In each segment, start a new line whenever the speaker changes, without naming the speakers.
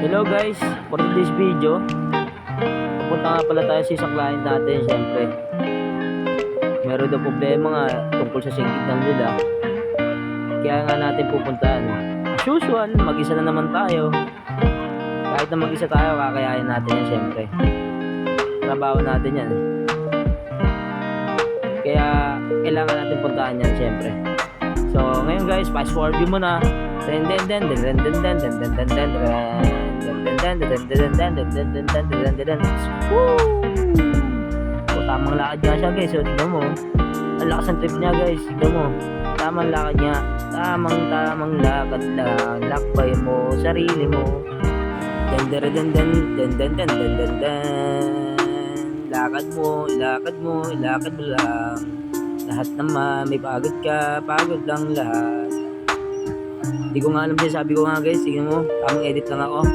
Hello guys, for this video, pupunta nga pala tayo sa isang client natin. Siyempre, meron daw problema nga tungkol sa signal nila. Kaya nga natin pupuntahan. As usual, mag-isa na naman tayo. Kahit na mag-isa tayo, kakayanin natin yan siyempre. Trabaho natin yan. Kaya kailangan natin puntahan yan siyempre. So ngayon guys, fast forward yun muna. Tamang lakad niya siya guys. So tignan mo, ang lakas ng trip niya guys. Tignan mo, tamang lakad niya. Tamang lakad lang. Lakbay mo sarili mo. Lakad mo lang. Lahat naman may pagod lang lahat. Hindi ko nga alam siya, sabi ko nga guys, tingnan mo, tamang edit lang ako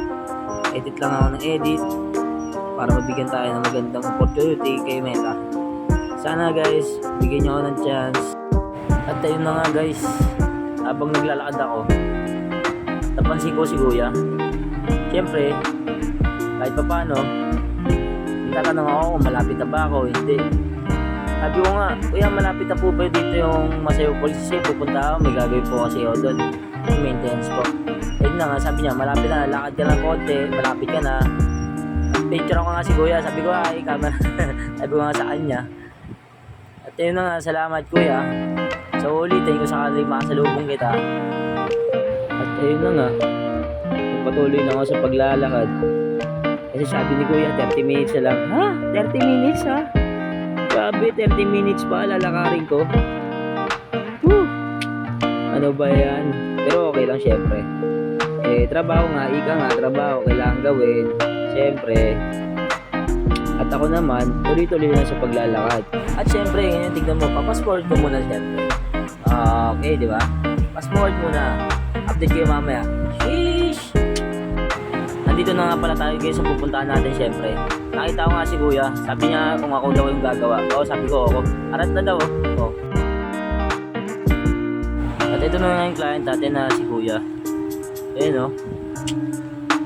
ng edit para mabigyan tayo ng magandang opportunity kay Meta. Sana guys, bigyan nyo ako ng chance. At ayun na nga guys, habang naglalakad ako, napansin ko si Kuya. Siyempre, kahit pa paano, tatanong ako kung malapit na ba ako, hindi. Sabi ko nga, Kuya, malapit na po ba dito yung Masayaw Police? Kasi pupunta ako, may gagawin po kasi ako doon. Yung maintenance po. Ayun na nga, sabi niya, malapit na, lakad ka ng konti, malapit ka na. Picture ako nga si Kuya, sabi ko, ay, camera. Sabi ko nga sa kanya. At ayun na nga, salamat Kuya. So ulitin ko sakali makasalubong kita. At ayun na nga, patuloy na ako sa paglalakad. Kasi sabi ni Kuya, 30 minutes na lang. Ha? 30 minutes ha? Grabe, 30 minutes pa lalakarin ko. Whew. Ano ba yan? Pero okay lang syempre. Trabaho nga, ika nga, trabaho, kailangan gawin. Syempre. At ako naman, tuloy-tuloy na sa paglalakad. At syempre, ngayon tignan mo, papasport ko muna syempre. Okay, di ba? Pasport muna. Update kayo mamaya. Sheesh! Nandito na nga pala tayo guys sa pupuntahan natin syempre. Nakita ko nga si Kuya, sabi niya kung ako daw yung gagawa. Oo, sabi ko ako. Arat na daw. Oh. At ito na nga yung client natin na si Kuya. Ayun oh.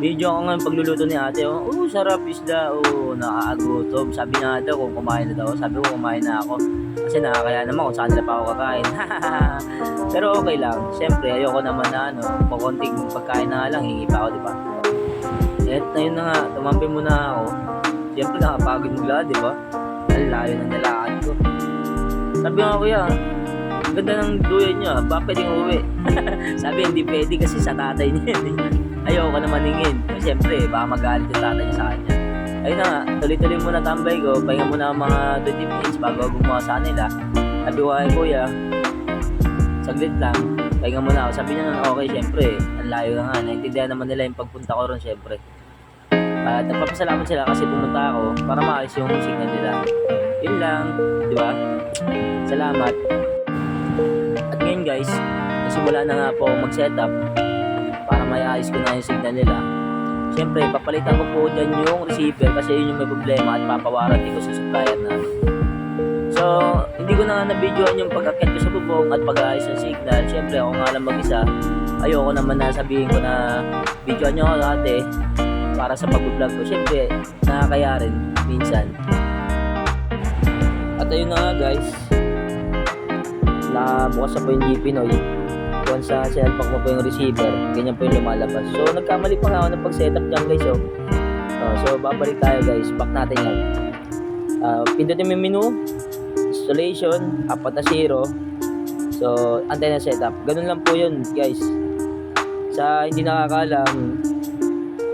Video ako nga yung pagluluto ni ate. Oh, sarap isda. Oh, nakakagutom. Sabi niya daw kung kumain na daw. Sabi ko kumain na ako. Kasi nakakaya naman kung saan nila pa ako kakain. Pero okay lang. Siyempre, ayoko naman na pakunting pagkain na lang. Hingi pa ako, di ba? At ayun na nga, tumampi muna ako. Siyempre nakapagod maglakad, di ba? Ang layo ng nalakad ko. Sabi nga Kuya, ang ganda ng duyan niya, baka pwedeng uwi. Sabi hindi pwede kasi sa tatay niya. Ayoko na maningin. Siyempre, baka magalit yung tatay niya sa kanya. Ayun na nga, tuloy-tuloy muna tambay ko. Pahinga muna mga 20 minutes bago gumawa sa nila. Sabi ko kay Kuya, saglit lang, pahinga muna ako. Sabi niya nun, okay, siyempre, ang layo na nga. Naintindihan naman nila yung pagpunta ko ron, siyempre. At nagpapasalamat sila kasi pumunta ako para maayos yung signal nila. Yun lang, di ba? Salamat. At ngayon guys, nasimula na nga po mag-setup para maayos ko na yung signal nila. Siyempre, papalitan ko po dyan yung receiver kasi yun yung may problema at papawarranty ko sa supplier namin. So, hindi ko na nga na-videoan yung pag-akit ko sa bubong at pag-ayos ng signal. Siyempre, ako nga lang mag-isa. Ayoko naman na sabihin ko na videoan nyo ako dati para sa pag-vlog ko. Siyempre, nakakaya rin minsan. At ayun na nga guys, nabukas na po yung GP Noy. Once sa sinalpak mo po yung receiver, ganyan po yung lumalabas. So nagkamali pa nga ako ng pag-setup dyan guys. So babalik tayo guys, back natin yan. Pindutin mo yung menu, installation, 4 na 0. So antenna setup, ganun lang po yun guys. Sa hindi nakakaalam,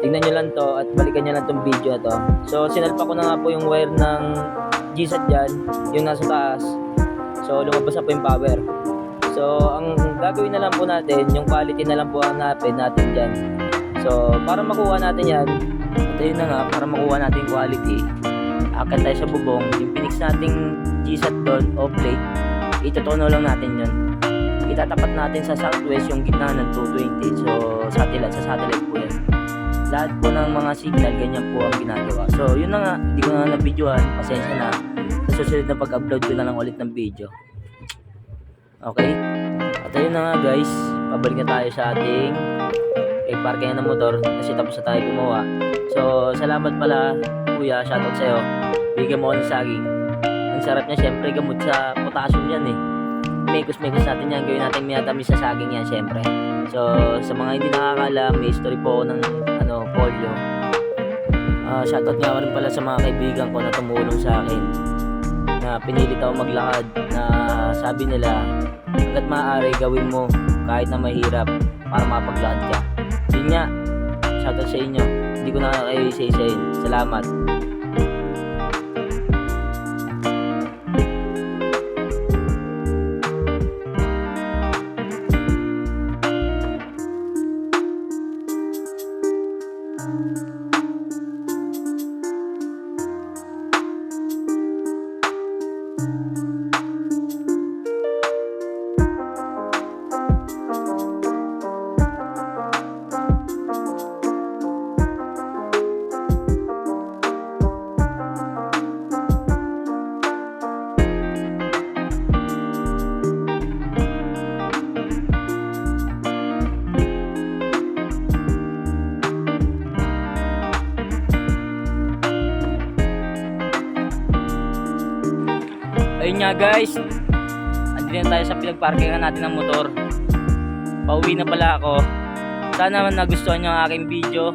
tingnan nyo lang to at balikan nyo lang tong video na to. So sinalpak ko na nga po yung wire ng GSAT dyan, yung nasa taas. So lumabas na po yung power. So ang gagawin na lang po natin, yung quality na lang po ang hanapin natin dyan. So para makuha natin yan, at ayun na nga, para makuha natin quality, akit tayo sa bubong, yung pinix nating GSAT doon o plate, itutuno lang natin yun. Itatapat natin sa southwest yung gitna ng 220. So sa satellite po yan. Lahat po ng mga signal, ganyan po ang ginagawa. So yun na nga, hindi ko na na-videoan, pasensya na. Sa susunod na pag-upload ko na lang ulit ng video. Okay? At ayun na nga guys, pabalik na tayo sa ating pinagparkingan ng motor kasi tapos na tayo gumawa. So, salamat pala kuya, shoutout sa'yo. Bigyan mo ako ng saging. Ang sarap niya, syempre gamot sa potassium yan eh. Mekos natin yan, gawin natin minatamis sa saging yan syempre. So, sa mga hindi nakakaalam, may history po ako ng polio. Shoutout nga rin pala sa mga kaibigan ko na tumulong sa akin, na pinilit ako maglakad, na sabi nila hanggat maaari gawin mo kahit na mahirap para mapaglakad ka. Yun nga, shoutout sa inyo, hindi ko na kayo isa-isahin. Salamat. Ayun nga guys, andito na tayo sa pinagparkingan natin ng motor. Pauwi na pala ako. Sana naman nagustuhan nyo ang aking video.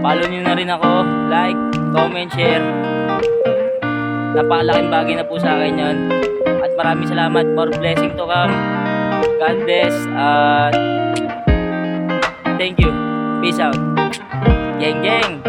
Follow nyo na rin ako. Like, comment, share. Napakalaking bagay na po sa akin yun. At maraming salamat. More blessing to come. God bless. Thank you. Peace out. Geng geng.